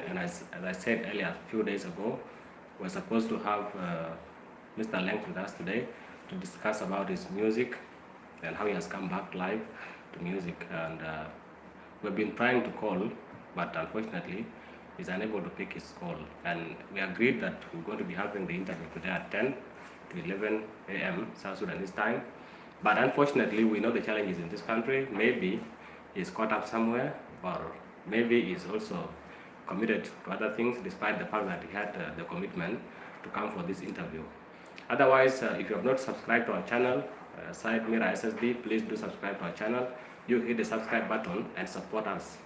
And as I said earlier, a few days ago, we're supposed to have Mr. Lenz with us today to discuss about his music and how he has come back live to music. And we've been trying to call, but unfortunately, he's unable to pick his call. And we agreed that we're going to be having the interview today at 10 to 11 a.m. South Sudanese time. But unfortunately, we know the challenges in this country. Maybe he's caught up somewhere, or maybe he's also committed to other things, despite the fact that he had the commitment to come for this interview. Otherwise, if you have not subscribed to our channel, Side Mirror SSD, please do subscribe to our channel. You hit the subscribe button and support us.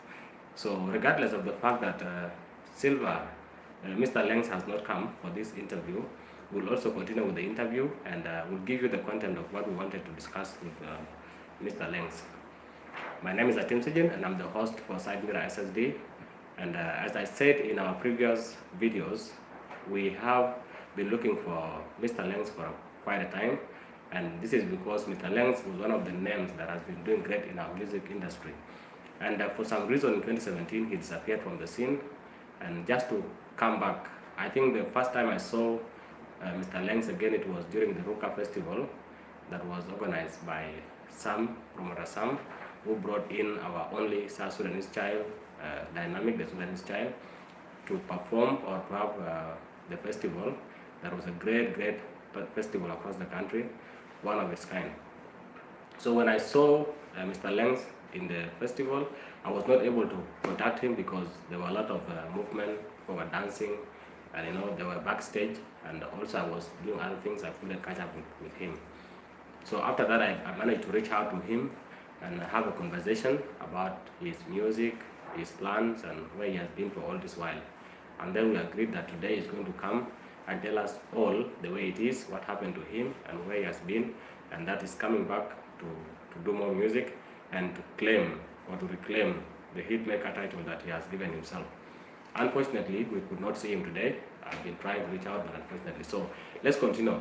So regardless of the fact that Mr. Lengs has not come for this interview, we'll also continue with the interview, and we'll give you the content of what we wanted to discuss with Mr. Lengs. My name is Atim Sijin, and I'm the host for Side Mirror SSD. And as I said in our previous videos, we have been looking for Mr. Lengs for quite a time, and this is because Mr. Lengs was one of the names that has been doing great in our music industry. And for some reason in 2017 he disappeared from the scene, and just to come back, I think the first time I saw Mr. Lengs again, it was during the Ruka festival that was organized by Sam, promoter Sam, who brought in our only South Sudanese child, Dynamic, the Sudanese child, to perform or to have the festival. That was a great festival across the country, one of its kind. So when I saw Mr. Lengs in the festival, I was not able to contact him because there were a lot of movement, people were dancing, and they were backstage, and also I was doing other things. I couldn't catch up with him. So after that, I managed to reach out to him and have a conversation about his music, his plans, and where he has been for all this while. And then we agreed that today he's going to come and tell us all the way it is, what happened to him and where he has been, and that is coming back to do more music and to claim or to reclaim the hitmaker title that he has given himself. Unfortunately, we could not see him today. I've been trying to reach out, but unfortunately. So let's continue.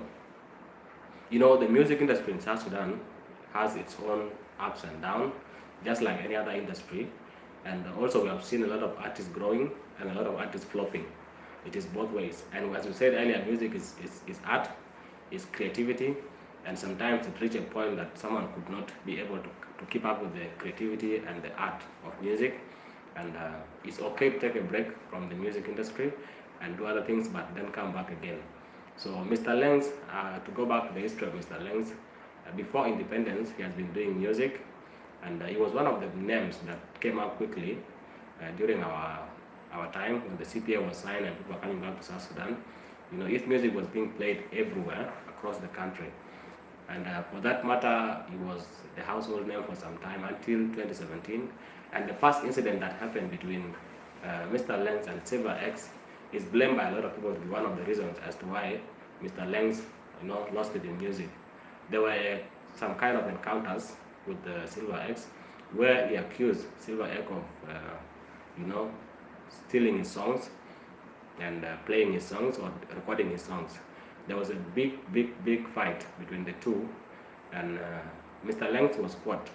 The music industry in South Sudan has its own ups and downs, just like any other industry. And also we have seen a lot of artists growing and a lot of artists flopping. It is both ways. And as we said earlier, music is art, is creativity, and sometimes it reaches a point that someone could not be able to keep up with the creativity and the art of music. And it's okay to take a break from the music industry and do other things, but then come back again. So Mr. Lenz, to go back to the history of Mr. Lenz, before independence, he has been doing music, and he was one of the names that came up quickly during our time when the CPA was signed and people were coming back to South Sudan. His music was being played everywhere across the country. And for that matter, he was the household name for some time until 2017. And the first incident that happened between Mr. Lenz and Silver X is blamed by a lot of people to be one of the reasons as to why Mr. Lenz lost it in music. There were some kind of encounters with Silver X where he accused Silver X of stealing his songs and playing his songs or recording his songs. There was a big fight between the two, and Mr. Lenz was caught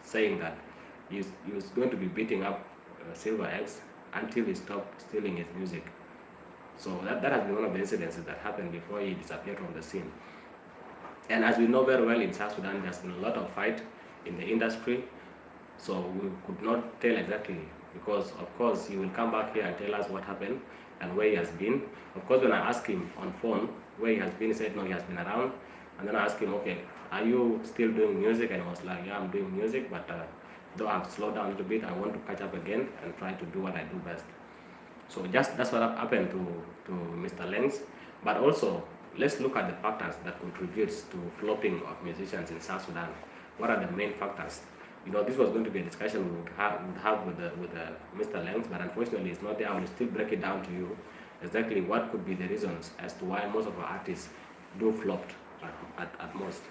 saying that he was going to be beating up Silver X until he stopped stealing his music. So that has been one of the incidences that happened before he disappeared from the scene. And as we know very well, in South Sudan, there's been a lot of fight in the industry, so we could not tell exactly, because of course he will come back here and tell us what happened and where he has been. Of course, when I asked him on phone where he has been, he said no, he has been around. And then I asked him, okay, are you still doing music? And he was like, yeah, I'm doing music, but though I've slowed down a little bit, I want to catch up again and try to do what I do best. So that's what happened to Mr. Lenz. But also, let's look at the factors that contributes to flopping of musicians in South Sudan. What are the main factors? This was going to be a discussion we would have with Mr. Lenz, but unfortunately it's not there. I will still break it down to you exactly what could be the reasons as to why most of our artists do flopped at most.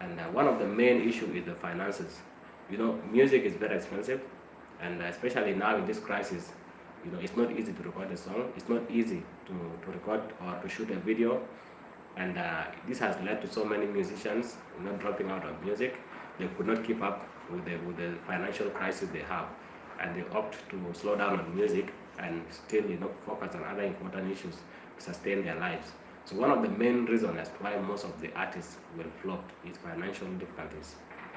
And one of the main issues is the finances. Music is very expensive, and especially now in this crisis, it's not easy to record a song. It's not easy to record or to shoot a video, and this has led to so many musicians dropping out of music. They could not keep up with the financial crisis they have, and they opt to slow down on music and still, focus on other important issues to sustain their lives. So one of the main reasons as to why most of the artists will flop is financial difficulties.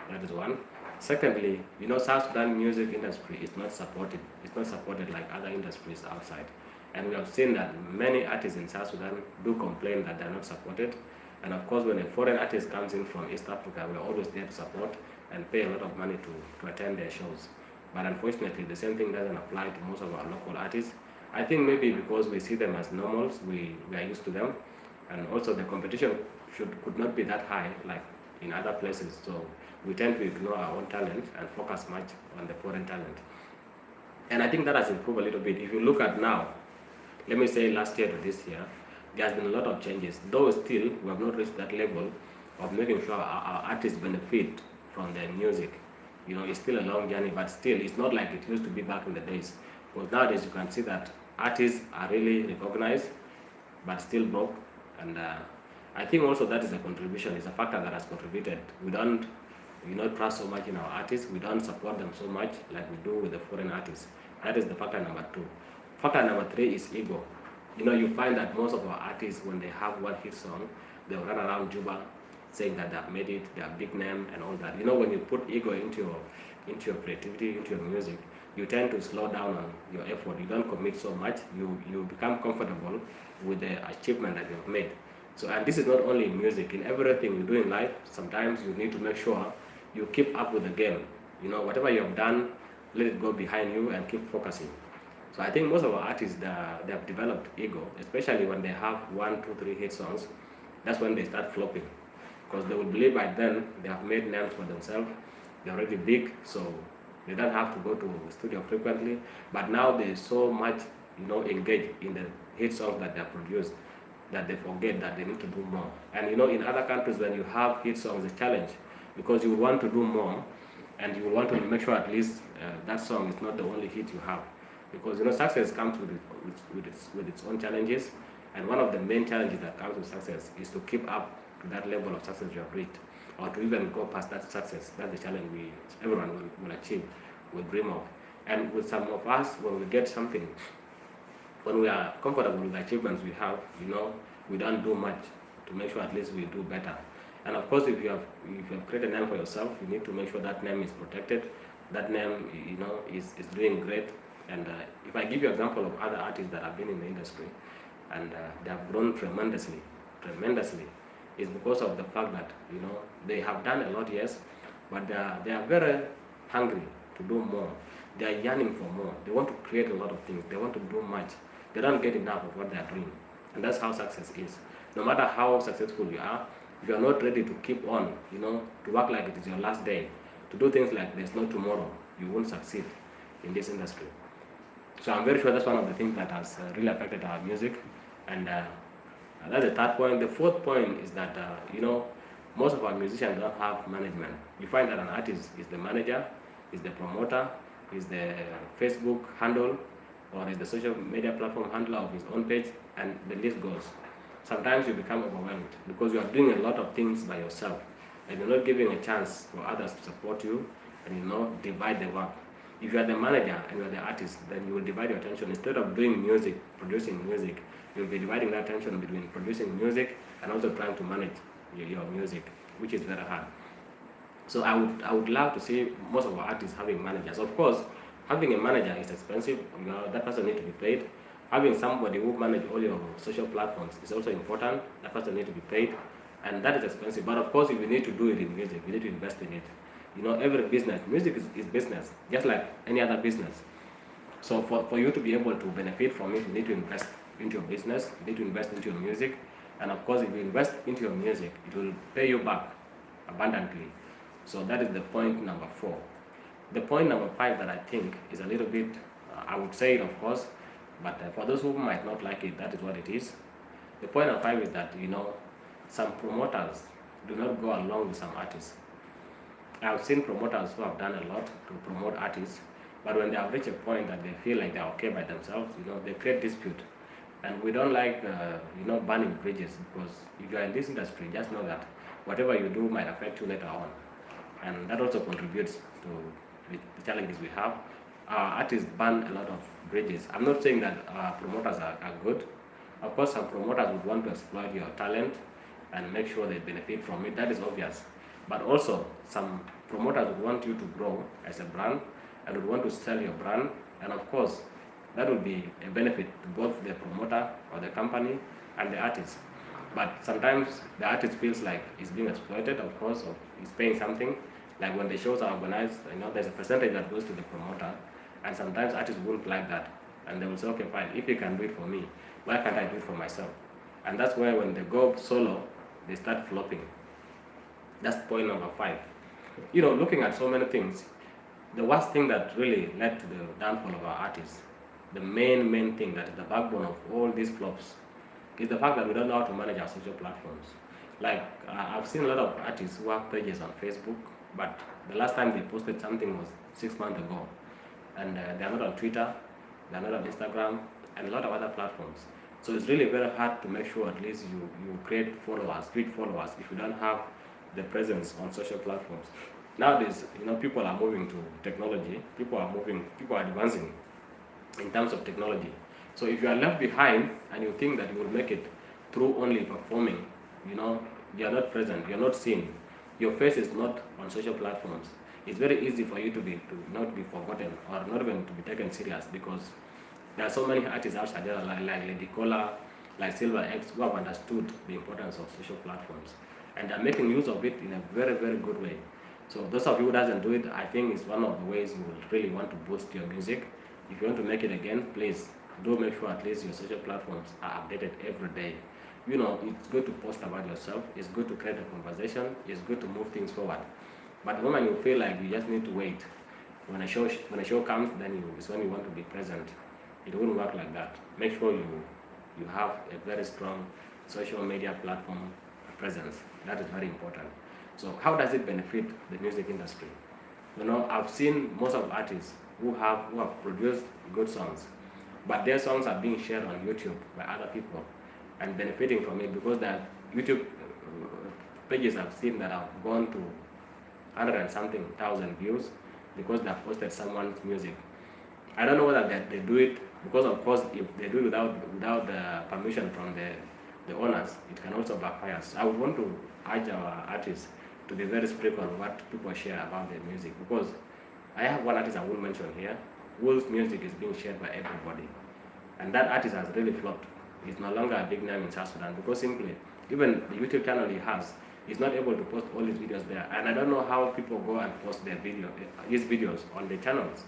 That is one. Secondly, South Sudan music industry is not supported. It's not supported like other industries outside. And we have seen that many artists in South Sudan do complain that they're not supported. And of course, when a foreign artist comes in from East Africa, we're always there to support and pay a lot of money to attend their shows. But unfortunately, the same thing doesn't apply to most of our local artists. I think maybe because we see them as normals, we are used to them. And also the competition could not be that high like in other places. So we tend to ignore our own talent and focus much on the foreign talent. And I think that has improved a little bit. If you look at now, let me say last year to this year, there has been a lot of changes. Though still, we have not reached that level of making sure our artists benefit from their music. It's still a long journey, but still, it's not like it used to be back in the days. Because nowadays, you can see that artists are really recognized, but still broke. And I think also that is a contribution, it's a factor that has contributed. We don't, trust so much in our artists. We don't support them so much like we do with the foreign artists. That is the factor number 2. Factor number 3 is ego. You find that most of our artists, when they have one hit song, they'll run around Juba saying that they've made it, they're a big name and all that. When you put ego into your creativity, into your music, you tend to slow down on your effort. You don't commit so much. You become comfortable with the achievement that you've made. So, and this is not only in music, in everything you do in life, sometimes you need to make sure you keep up with the game. Whatever you have done, let it go behind you and keep focusing. So I think most of our artists, they have developed ego, especially when they have 1, 2, 3 hit songs. That's when they start flopping, because they would believe by then they have made names for themselves. They're already big, so they don't have to go to the studio frequently. But now they're so much, engaged in the hit songs that they have produced that they forget that they need to do more. And in other countries, when you have hit songs, it's a challenge, because you want to do more, and you want to make sure at least that song is not the only hit you have. Because success comes with its own challenges, and one of the main challenges that comes with success is to keep up to that level of success you have reached, or to even go past that success. That's the challenge everyone will achieve, will dream of. And with some of us, when we get something, when we are comfortable with the achievements we have, we don't do much to make sure at least we do better. And of course, if you have created a name for yourself, you need to make sure that name is protected. That name, is doing great. And if I give you an example of other artists that have been in the industry and they have grown tremendously, is because of the fact that they have done a lot, yes, but they are very hungry to do more. They are yearning for more. They want to create a lot of things. They want to do much. They don't get enough of what they are doing, and that's how success is. No matter how successful you are, if you are not ready to keep on, to work like it is your last day, to do things like there's no tomorrow, you won't succeed in this industry. So I'm very sure that's one of the things that has really affected our music. And that's the third point. The fourth point is that, most of our musicians don't have management. You find that an artist is the manager, is the promoter, is the Facebook handle, or is the social media platform handler of his own page, and the list goes. Sometimes you become overwhelmed because you are doing a lot of things by yourself, and you're not giving a chance for others to support you, and divide the work. If you are the manager and you are the artist, then you will divide your attention. Instead of doing music, producing music, you'll be dividing that attention between producing music and also trying to manage your music, which is very hard. So I would love to see most of our artists having managers. Of course, having a manager is expensive. That person needs to be paid. Having somebody who manages all your social platforms is also important. That person needs to be paid, and that is expensive. But of course, if you need to do it in music, you need to invest in it. Every business, music is business, just like any other business. So for you to be able to benefit from it, you need to invest into your business, you need to invest into your music. And of course, if you invest into your music, it will pay you back abundantly. So that is the point number 4. The point number 5 that I think is a little bit, I would say it of course, but for those who might not like it, that is what it is. The point number 5 is that, some promoters do not go along with some artists. I've seen promoters who have done a lot to promote artists, but when they have reached a point that they feel like they're okay by themselves, they create dispute. And we don't like, burning bridges, because if you're in this industry, just know that whatever you do might affect you later on. And that also contributes to the challenges we have. artists burn a lot of bridges. I'm not saying that promoters are good. Of course, some promoters would want to exploit your talent and make sure they benefit from it. That is obvious. But also, some promoters would want you to grow as a brand and would want to sell your brand. And of course, that would be a benefit to both the promoter or the company and the artist. But sometimes the artist feels like he's being exploited, of course, or he's paying something. Like when the shows are organized, there's a percentage that goes to the promoter, and sometimes artists won't like that. And they will say, okay, fine, if you can do it for me, why can't I do it for myself? And that's where when they go solo, they start flopping. That's point number 5. Looking at so many things, the worst thing that really led to the downfall of our artists, the main thing that is the backbone of all these flops, is the fact that we don't know how to manage our social platforms. Like, I've seen a lot of artists who have pages on Facebook, but the last time they posted something was 6 months ago. And they're not on Twitter, they're not on Instagram, and a lot of other platforms. So it's really very hard to make sure at least you create followers, tweet followers, if you don't have the presence on social platforms. Nowadays, people are moving to technology, people are advancing in terms of technology. So if you are left behind and you think that you will make it through only performing, you are not present, you are not seen, your face is not on social platforms, it's very easy for you to not be forgotten or not even to be taken serious, because there are so many artists outside there like Lady Cola, like Silver X, who have understood the importance of social platforms and are making use of it in a very, very good way. So those of you who doesn't do it, I think it's one of the ways you will really want to boost your music. If you want to make it again, please do make sure at least your social platforms are updated every day. It's good to post about yourself, it's good to create a conversation, it's good to move things forward. But the moment you feel like you just need to wait, when a show comes, then it's when you want to be present. It won't work like that. Make sure you have a very strong social media platform presence. That is very important. So how does it benefit the music industry? I've seen most of artists who have produced good songs, but their songs are being shared on YouTube by other people and benefiting from it, because the YouTube pages I've seen that have gone to 100 and something thousand views because they have posted someone's music. I don't know whether they do it because, of course, if they do it without the permission from the owners, it can also backfire. So I would want to urge our artists to be very strict on what people share about their music, because I have one artist I will mention here whose music is being shared by everybody, and that artist has really flopped. He's no longer a big name in South Sudan because simply, even the YouTube channel he has, he's not able to post all his videos there. And I don't know how people go and post his videos on the channels,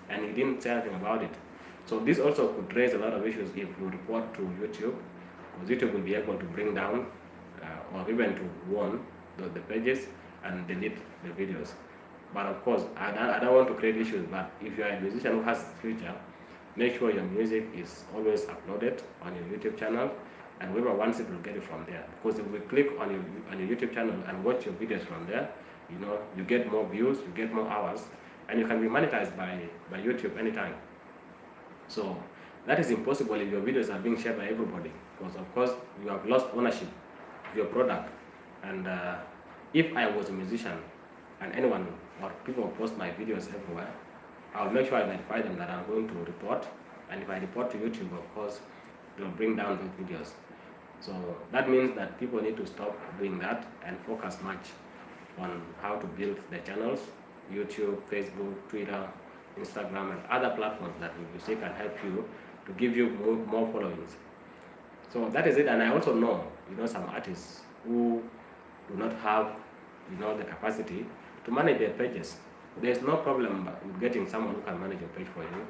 and he didn't say anything about it. So this also could raise a lot of issues if you report to YouTube, because YouTube will be able to bring down or even to warn the pages and delete the videos. But of course, I don't want to create issues, but if you are a musician who has future, make sure your music is always uploaded on your YouTube channel, and whoever wants it will get it from there. Because if we click on your YouTube channel and watch your videos from there, you get more views, you get more hours, and you can be monetized by YouTube anytime. So that is impossible if your videos are being shared by everybody, because of course you have lost ownership of your product. And if I was a musician and anyone or people post my videos everywhere, I'll make sure I notify them that I'm going to report, and if I report to YouTube, of course, they'll bring down those videos. So that means that people need to stop doing that and focus much on how to build their channels, YouTube, Facebook, Twitter, Instagram, and other platforms that you see can help you to give you more followings. So that is it. And I also know, some artists who do not have, the capacity to manage their pages. There's no problem with getting someone who can manage your page for you.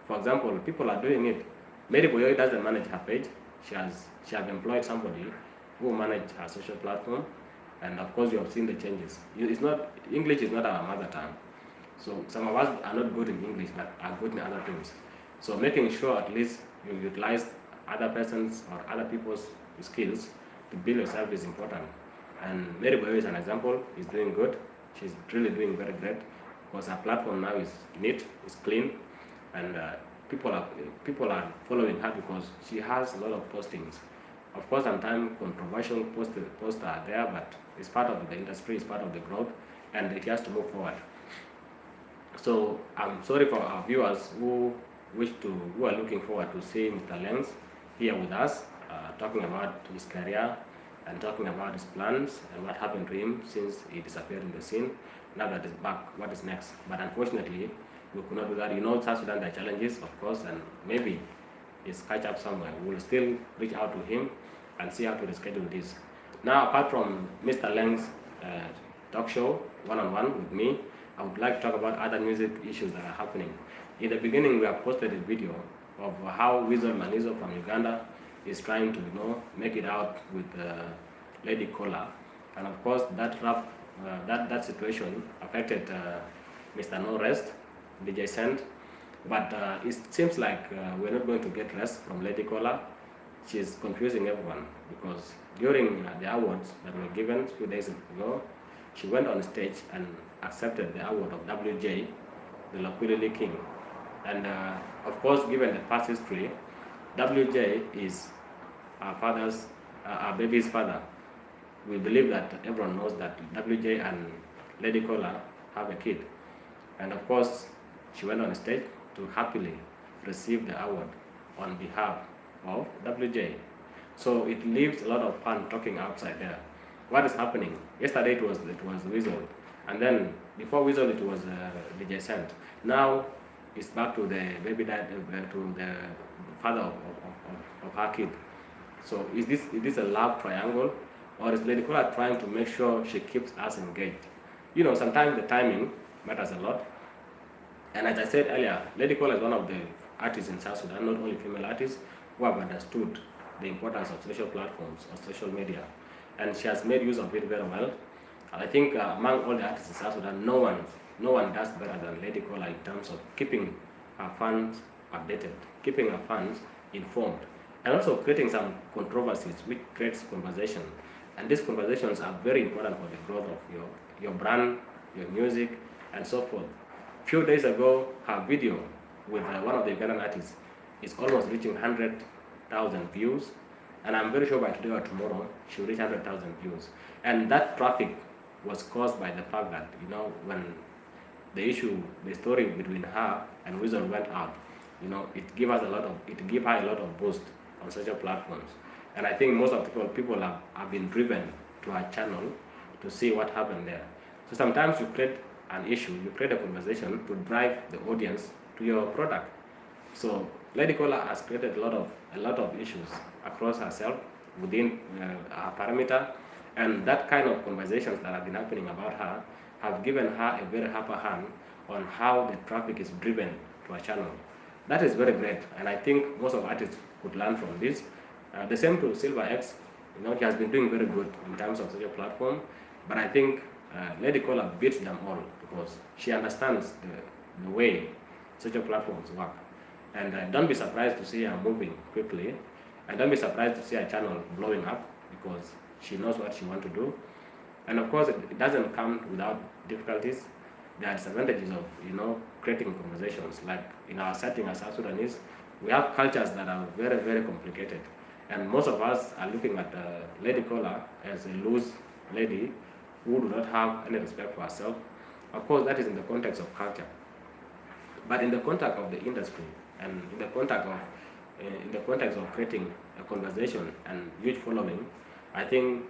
For example, people are doing it. Mary Boyoy doesn't manage her page. She has employed somebody who will manage her social platform, and of course you have seen the changes. English is not our mother tongue. So some of us are not good in English but are good in other things. So making sure at least you utilize other persons or other people's skills to build yourself is important. And Mary Boyoy is an example, is doing good. She's really doing very great, because her platform now is neat, is clean, and people are following her because she has a lot of postings. Of course, sometimes controversial posts are there, but it's part of the industry, it's part of the growth, and it has to move forward. So I'm sorry for our viewers who are looking forward to seeing Mr. Lenz here with us, talking about his career and talking about his plans and what happened to him since he disappeared in the scene. Now that he's back, what is next? But unfortunately, we could not do that. You know, South Sudan, there are challenges, of course, and maybe he's catch up somewhere. We will still reach out to him and see how to reschedule this. Now, apart from Mr. Lenz talk show, one-on-one with me, I would like to talk about other music issues that are happening. In the beginning, we have posted a video of how Weasel Manizo from Uganda is trying to, make it out with Lady Kola, and of course that situation affected Mr. No Rest, DJ Send, but it seems like we're not going to get rest from Lady Kola. She's confusing everyone because during the awards that were given a few days ago, she went on stage and accepted the award of WJ, the Lokwilili King. And of course, given the past history, WJ is our baby's father. We believe that everyone knows that WJ and Lady Kola have a kid. And of course, she went on stage to happily receive the award on behalf of WJ. So it leaves a lot of fun talking outside there. What is happening? Yesterday it was Weasel, and then before Weasel it was DJ Sent. Now it's back to the baby dad, to the father of her kid. So is this a love triangle, or is Lady Kola trying to make sure she keeps us engaged? You know, sometimes the timing matters a lot. And as I said earlier, Lady Kola is one of the artists in South Sudan, not only female artists, who have understood the importance of social platforms or social media. And she has made use of it very well. I think among all the artists in South Sudan, no one does better than Lady Kola in terms of keeping her fans updated, keeping her fans informed, and also creating some controversies which creates conversation. And these conversations are very important for the growth of your brand, your music, and so forth. A few days ago, her video with one of the Ugandan artists is almost reaching 100,000 views. And I'm very sure by today or tomorrow, she'll reach 100,000 views. And that traffic was caused by the fact that, when the story between her and Weasel went out, it gave her a lot of boost on social platforms. And I think most of the people have been driven to her channel to see what happened there. So sometimes you create an issue, you create a conversation to drive the audience to your product. So Lady Kola has created a lot of issues across herself within her parameter, and that kind of conversations that have been happening about her have given her a very upper hand on how the traffic is driven to her channel. That is very great, and I think most of artists could learn from this. The same to Silver X. He has been doing very good in terms of social platform, but I think Lady Kola beats them all because she understands the way social platforms work. And don't be surprised to see her moving quickly, and don't be surprised to see her channel blowing up because she knows what she wants to do. And of course, it doesn't come without difficulties. There are disadvantages of creating conversations. Like in our setting as South Sudanese, we have cultures that are very, very complicated, and most of us are looking at Lady Kola as a loose lady who do not have any respect for herself. Of course, that is in the context of culture, but in the context of the industry and in the context of creating a conversation and huge following, I think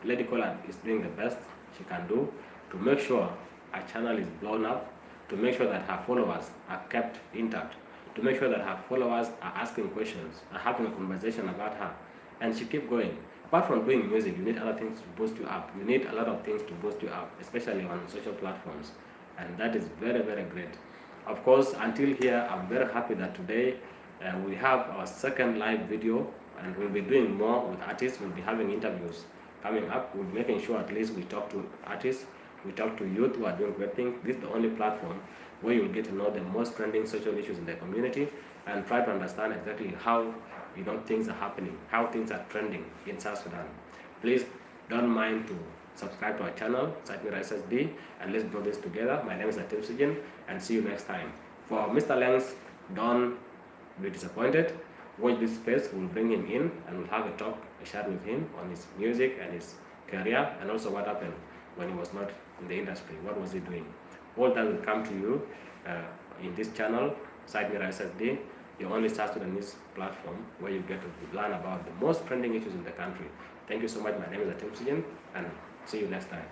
Lady Kola is doing the best she can do to make sure her channel is blown up, to make sure that her followers are kept intact, to make sure that her followers are asking questions, are having a conversation about her, and she keep going. Apart from doing music, you need other things to boost you up. You need a lot of things to boost you up, especially on social platforms, and that is very, very great. Of course, until here, I'm very happy that today we have our second live video, and we'll be doing more with artists. We'll be having interviews coming up. We'll be making sure at least we talk to artists, we talk to youth who are doing great things. This is the only platform where you'll get to know the most trending social issues in the community and try to understand exactly how things are happening, how things are trending in South Sudan. Please don't mind to subscribe to our channel, Satmira SSD, and let's grow this together. My name is Atim Sujin, and see you next time. For Mr. Lenz, don't be disappointed. Watch this space, we'll bring him in and we'll have a talk, a chat with him on his music and his career, and also what happened when he was not in the industry. What was he doing? All that will come to you in this channel, Site Mirror SSD, your only South Sudanese platform where you get to learn about the most trending issues in the country. Thank you so much. My name is Atim Sujin, and see you next time.